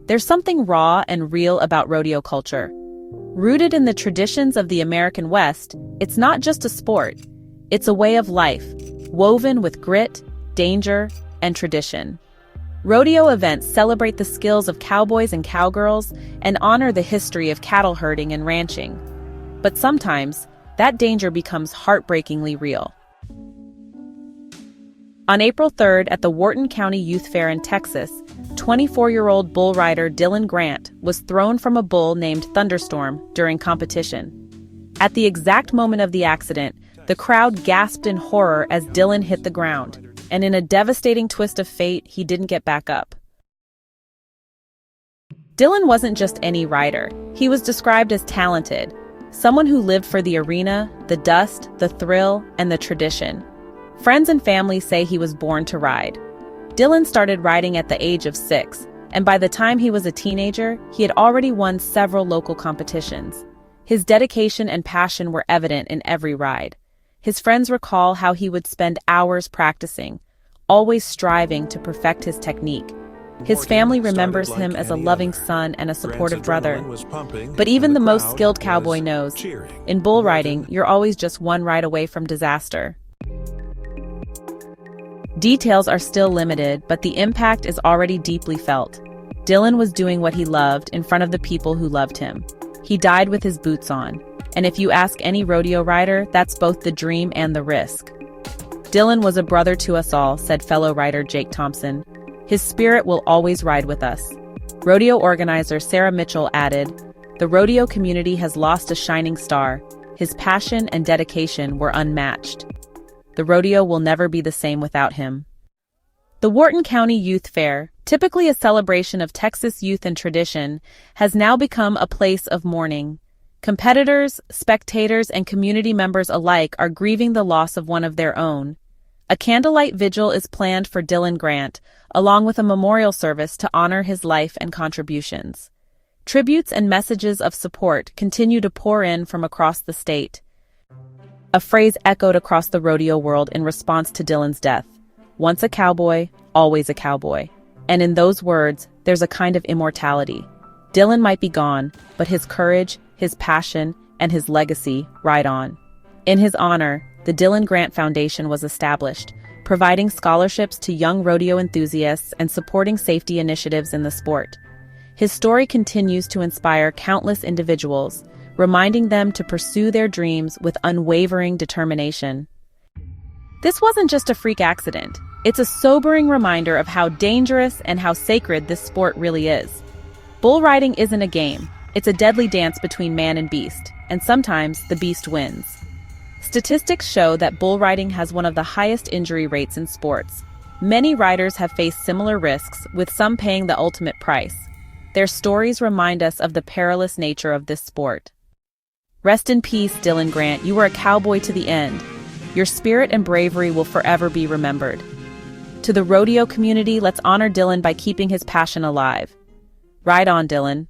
There's something raw and real about rodeo culture. Rooted in the traditions of the American West, it's not just a sport. It's a way of life, woven with grit, danger, and tradition. Rodeo events celebrate the skills of cowboys and cowgirls and honor the history of cattle herding and ranching. But sometimes, that danger becomes heartbreakingly real. On April 3rd at the Wharton County Youth Fair in Texas, 24-year-old bull rider Dylan Grant was thrown from a bull named Thunderstorm during competition. At the exact moment of the accident, the crowd gasped in horror as Dylan hit the ground, and in a devastating twist of fate, he didn't get back up. Dylan wasn't just any rider. He was described as talented, someone who lived for the arena, the dust, the thrill, and the tradition. Friends and family say he was born to ride. Dylan started riding at the age of 6, and by the time he was a teenager, he had already won several local competitions. His dedication and passion were evident in every ride. His friends recall how he would spend hours practicing, always striving to perfect his technique. His family remembers him as a loving son and a supportive brother. But even the most skilled cowboy knows, in bull riding, you're always just one ride away from disaster. Details are still limited, but the impact is already deeply felt. Dylan was doing what he loved in front of the people who loved him. He died with his boots on. And if you ask any rodeo rider, that's both the dream and the risk. Dylan was a brother to us all, said fellow rider Jake Thompson. His spirit will always ride with us. Rodeo organizer Sarah Mitchell added, "The rodeo community has lost a shining star. His passion and dedication were unmatched. The rodeo will never be the same without him." The Wharton County Youth Fair, typically a celebration of Texas youth and tradition, has now become a place of mourning. Competitors, spectators, and community members alike are grieving the loss of one of their own. A candlelight vigil is planned for Dylan Grant, along with a memorial service to honor his life and contributions. Tributes and messages of support continue to pour in from across the state. A phrase echoed across the rodeo world in response to Dylan's death. Once a cowboy, always a cowboy. And in those words, there's a kind of immortality. Dylan might be gone, but his courage, his passion, and his legacy ride on. In his honor, the Dylan Grant Foundation was established, providing scholarships to young rodeo enthusiasts and supporting safety initiatives in the sport. His story continues to inspire countless individuals, reminding them to pursue their dreams with unwavering determination. This wasn't just a freak accident. It's a sobering reminder of how dangerous and how sacred this sport really is. Bull riding isn't a game. It's a deadly dance between man and beast, and sometimes the beast wins. Statistics show that bull riding has one of the highest injury rates in sports. Many riders have faced similar risks, with some paying the ultimate price. Their stories remind us of the perilous nature of this sport. Rest in peace, Dylan Grant. You were a cowboy to the end. Your spirit and bravery will forever be remembered. To the rodeo community, let's honor Dylan by keeping his passion alive. Ride on, Dylan.